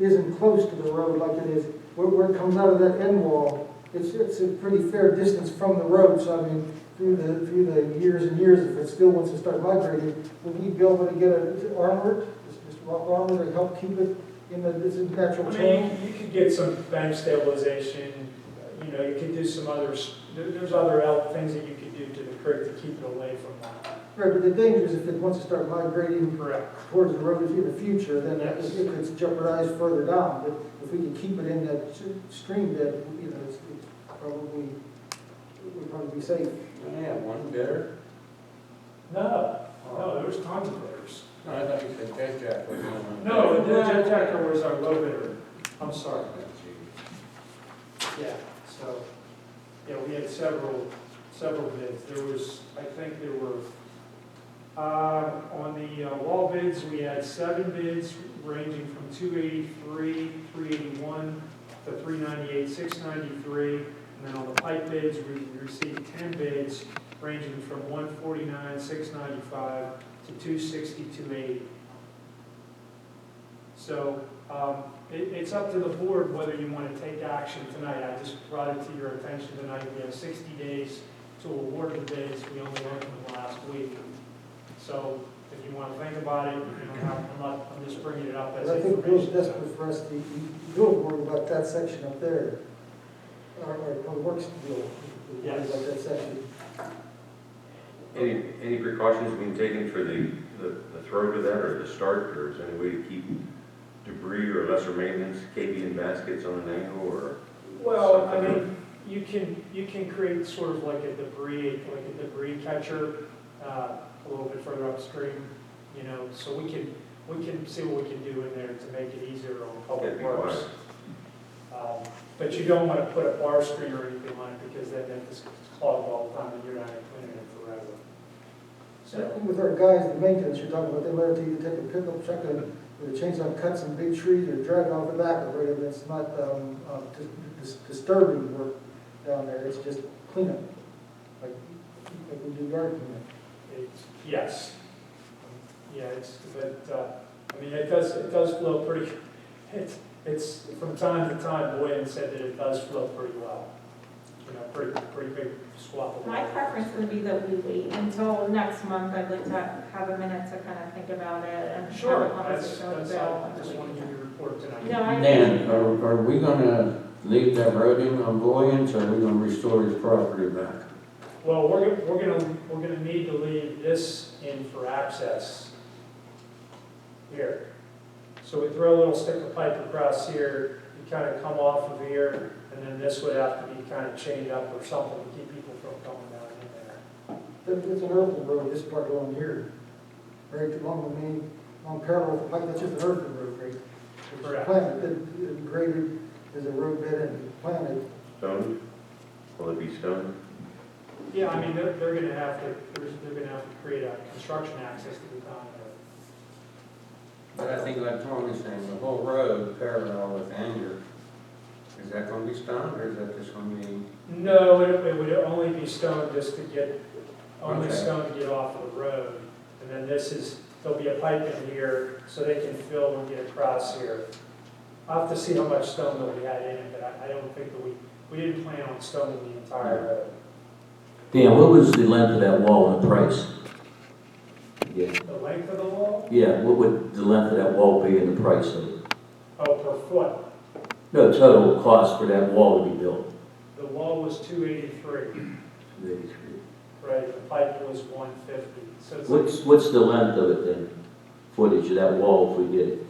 isn't close to the road like it is, where it comes out of that end wall, it's a pretty fair distance from the road, so I mean, through the years and years, if it still wants to start migrating, will we be able to get a armor, Mr. Rock armor to help keep it in this natural channel? I mean, you could get some bank stabilization, you know, you could do some others, there's other things that you could do to the creek to keep it away from that. Right, but the danger is if it wants to start migrating Correct. towards the road in the future, then Yes. it could jeopardize further down. But if we can keep it in that stream bed, you know, it's probably, it would probably be safe. Yeah, one bidder. No, there was tons of bidders. No, I thought you said Jet Jack was one. No, the Jet Jacker was our low bidder. I'm sorry. Yeah, so, yeah, we had several bids. There was, I think there were, on the wall bids, we had 7 bids ranging from 283, 381 to 398, 693. And then on the pipe bids, we received 10 bids ranging from 149, 695 to 260, 280. So it's up to the board whether you want to take action tonight. I just brought it to your attention tonight. We have 60 days to award the bids. We only opened them last week. So if you want to think about it, I'm just bringing it up as But I think Bill's information. desperate for us to, Bill's worried about that section up there. Our works deal, Yes. about that section. Any precautions being taken for the throw to that or the start, or is there any way to keep debris or lesser maintenance, KBN baskets on an angle, or? Well, I mean, you can create sort of like a debris catcher a little bit further upstream, you know, so we can see what we can do in there to make it easier on public works. But you don't want to put a bar screen or anything on it because then it's clogged all the time and you're not cleaning it forever. So, With our guys, the maintenance you're talking about, they might have to either take a pickup truck and with a chainsaw, cut some big trees or drag off the back of it, and it's not disturbing work down there, it's just cleanup, like we do yard cleanup. yes. Yeah, but I mean, it does flow pretty, it's from time to time, Boyan said that it does flow pretty well. You know, pretty big swath of My water. preference would be that we wait until next month. I'd like to have a minute to kind of think about it and Sure, have a conversation with Bill. I just wanted you to report tonight. No, I Dan, are we gonna leave that road in on Boyens, or are we gonna restore his property back? Well, we're gonna need to leave this in for access here. So we throw a little stick of pipe across here, you kind of come off of here, and then this would have to be kind of chained up or something to keep people from coming down in there. It's an earthen road, this part along here, right along the main, on parallel with the pipe, that's just an earthen road, right? It's Correct. planted, graded, there's a road bed and planted. Stone? Will it be stone? Yeah, I mean, they're gonna have to create a construction access to the town there. But I think like Tony's saying, the whole road parallel with Anger, is that gonna be stone, or is that just gonna be? No, it would only be stone just to get, only Okay. stone to get off of the road. And then there'll be a pipe in here so they can fill and get across here. I'll have to see how much stone that we had in it, but I don't think that we didn't plan on stoning the entire road. Dan, what was the length of that wall and the price? Yeah. The length of the wall? Yeah, what would the length of that wall be and the price of it? Oh, per foot. No, total cost for that wall to be built. The wall was 283, 83. right? The pipe was 150. So it's What's the length of it then? Footage of that wall if we did it?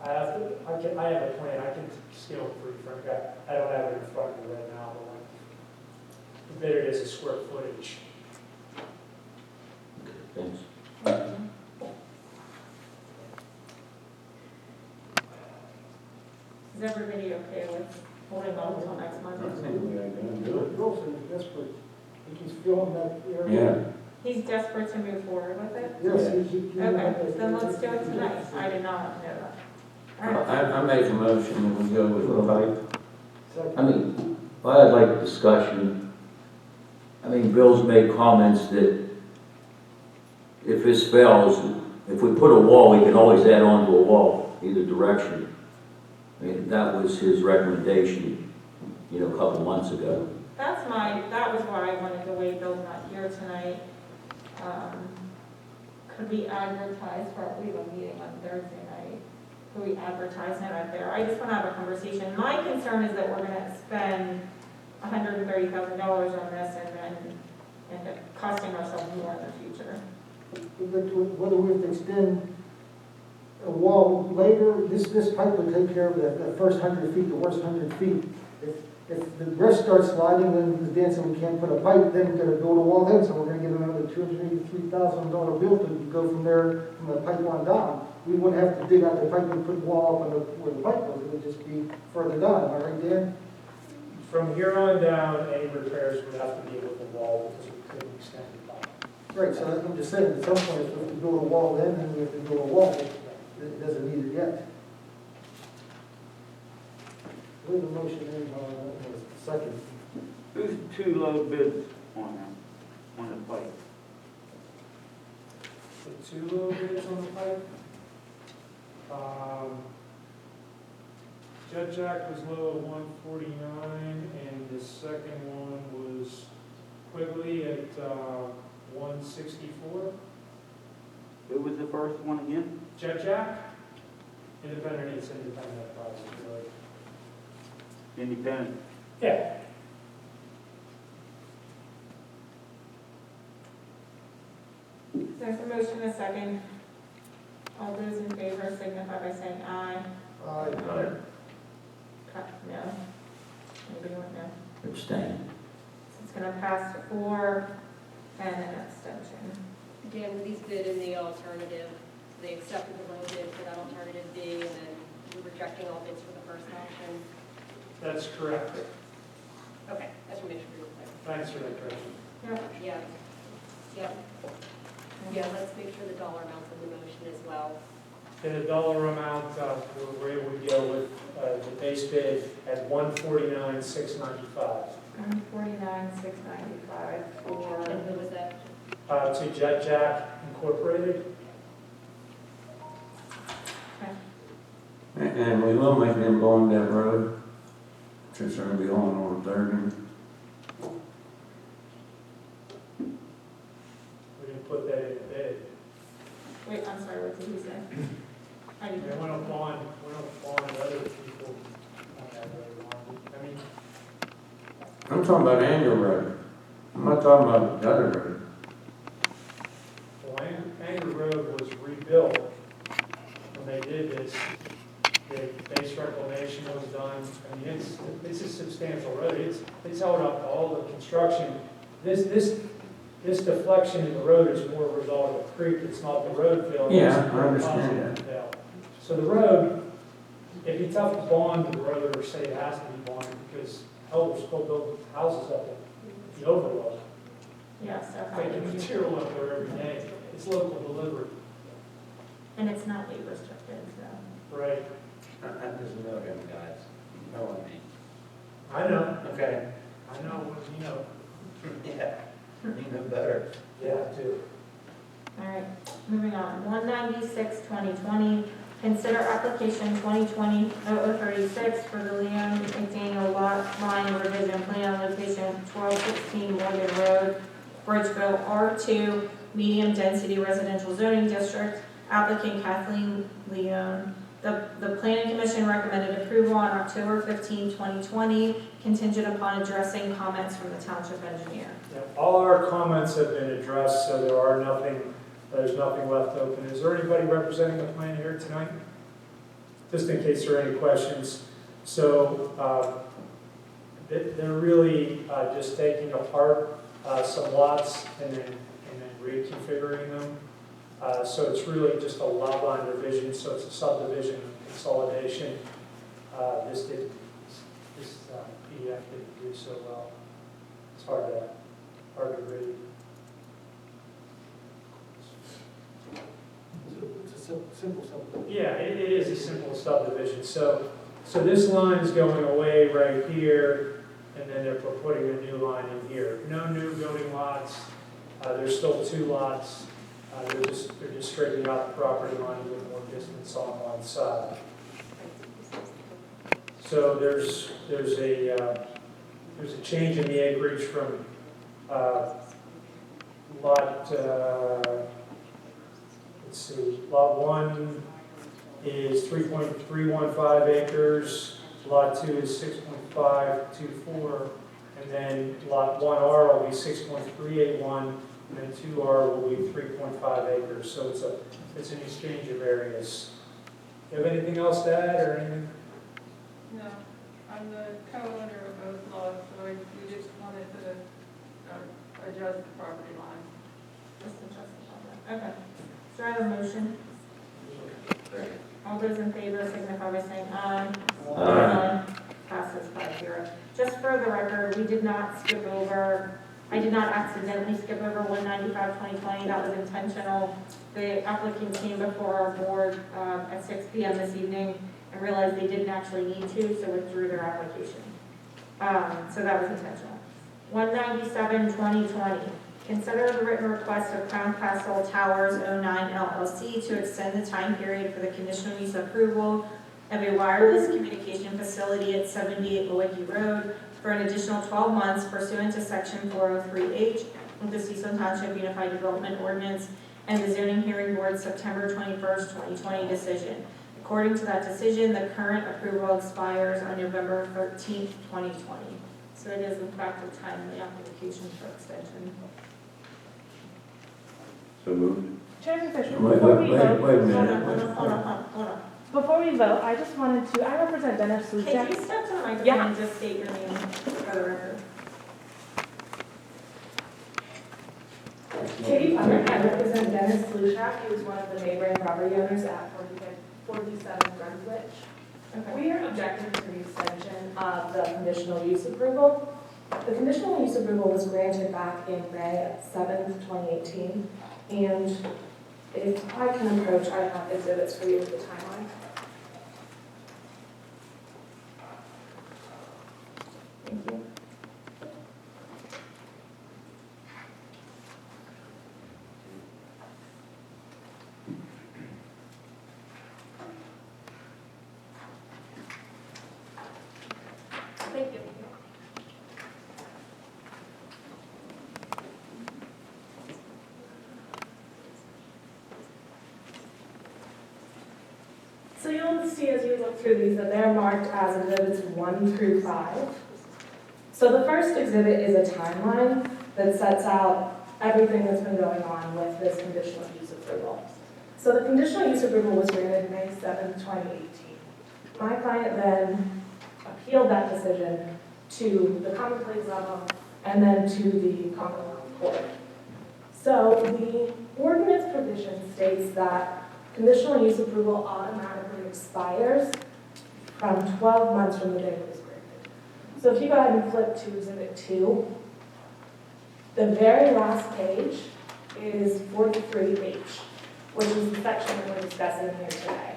I have a plan. I can scale it for you, Frank. I don't have it in front of me right now, but the bidder is a square footage. Thanks. Is everybody okay with holding on until next month? I think we are gonna do it. Wilson is desperate, he's filling that area. Yeah. He's desperate to move forward with it? Yes, he. Okay, then let's do it tonight. I did not know that. All right. I make a motion that we go with the pipe. I mean, I'd like discussion. I mean, Bill's made comments that if this fails If we put a wall, we can always add on to a wall, either direction. I mean, that was his recommendation, a couple months ago. That was why I wanted to wait, Bill's not here tonight. Could we advertise we have a meeting on Thursday night? Could we advertise it out there? I just want to have a conversation. My concern is that we're gonna spend $130,000 on this and then end up costing ourselves more in the future. But whether we have to extend a wall later, this pipe would take care of the first 100 feet, the worst 100 feet. If the rest starts sliding, then he's dancing, we can't put a pipe, then we're gonna build a wall then, so we're gonna get another $283,000 bill to go from there, from the pipeline down. We wouldn't have to dig out the pipe and put wall up where the pipe was, it would just be further down, am I right, Dan? From here on down, any repairs would have to be with the wall because we couldn't extend the pipe. Right, so I'm just saying, at some point, if we have to build a wall then we have to build a wall, but it doesn't need it yet. Leave the motion in, second. Who's the two low bids on the pipe? The two little bids on the pipe. Jet Jack was low at 149, and the second one was Quigley at 164. Who was the first one again? Jet Jack, independent, it's independent project, really. Independent. Yeah. There's a motion, a second. All those in favor signify by saying aye. Aye. No. Anybody want no? Abstain. So it's gonna pass 4 and an abstention. Dan, were these bid in the alternative? They accepted the low bid for that alternative B, and then we're rejecting all bids for the first option? That's correct. Okay, that's what makes sure we're clear. Thanks for that correction. Yep. Yeah. Yep. Yeah, let's make sure the dollar amount's in the motion as well. And the dollar amount, where we go with the base bid at $149,695. $149,695 for. And who was that? To Jet Jack Incorporated. And we will make them go on that road, since they're gonna be on over 30. We didn't put that in the bid. Wait, I'm sorry, what did you say? I They didn't. went up on other people on that road. I mean, I'm talking about Angel Road. I'm not talking about the other road. well, Anger Road was rebuilt when they did this. The base reclamation was done. I mean, it's a substantial road. It's held up to all the construction. This deflection in the road is more a result of a creek. It's not the road failure. Yeah, It's I understand the failure. So the road, it'd be tough to bond the road or say it has to be bonded because hell, we're still building houses up at the overlook. Yeah, so how Taking did you? material up there every day. It's local delivery. And it's not weight restricted, so. Right. I just know him, guys. You know what I mean? I know. Okay. I know what you know. Yeah, you know better. Yeah, too. All right, moving on. 196-2020, consider application 2020-0036 for the Leon McDaniel lot line revision plan location 1216 Morgan Road, Bridgeville, R2, medium density residential zoning district, applicant Kathleen Leon. The planning commission recommended approval on October 15, 2020, contingent upon addressing comments from the township engineer. Yeah, all our comments have been addressed, so there's nothing left open. Is there anybody representing the plan here tonight? Just in case there are any questions. So they're really just taking apart some lots and then reconfiguring them. So it's really just a lot line revision, so it's a subdivision consolidation. This PDF didn't do so well. It's hard to read. It's a simple subdivision. Yeah, it is a simple subdivision. So this line's going away right here, and then they're putting a new line in here. No new building lots. There's still 2 lots They're just straightening out the property line, a little more distance on one side. So there's a change in the acreage from lot, lot 1 is 3.315 acres, lot 2 is 6.524, and then lot 1R will be 6.381, and then 2R will be 3.5 acres. So it's an exchange of areas. You have anything else to add or anything? No, I'm the co-owner of both lots, so we just wanted to adjust the property line. Just adjust the property. Okay. So I have a motion. All those in favor signify by saying aye. Aye. Passes 5-0. Just for the record, we did not skip over, I did not accidentally skip over 195/2020. That was intentional. The applicant came before our board at 6 p.m. this evening and realized they didn't actually need to, so withdrew their application. So that was intentional. 197/2020. Consider the written request of Crown Castle Towers 09 LLC to extend the time period for the conditional use approval of a wireless communication facility at 78 Lewicki Road for an additional 12 months pursuant to Section 403H of the Cecil Township Unified Development Ordinance and the Zoning Hearing Board's September 21st, 2020 decision. According to that decision, the current approval expires on November 13th, 2020. So it is in fact a timely application for extension. So moved. Chairman Fisher, Wait before we a vote, minute. Hold on. before we vote, I just wanted to, I represent Dennis Can Luciak. you step to the microphone Yeah. and just state your name for the record? Katie Plummer, I represent Dennis Luciak, he was one of the neighboring property owners at 47 Brunswick. Okay. We are objecting to the extension of the conditional use approval. The conditional use approval was granted back in May 7th, 2018, and if I can approach, I have exhibits for you with the timeline. Thank you. Thank you. So you'll see as you look through these that they're marked as exhibits 1 through 5. So the first exhibit is a timeline that sets out everything that's been going on with this conditional use approval. So the conditional use approval was granted May 7, 2018. My client then appealed that decision to the Common Pleas level and then to the Commonwealth Court. So the ordinance provision states that conditional use approval automatically expires from 12 months from the day it was granted. So if you go ahead and flip to Exhibit 2, the very last page is 43H, which is the section that we're discussing here today.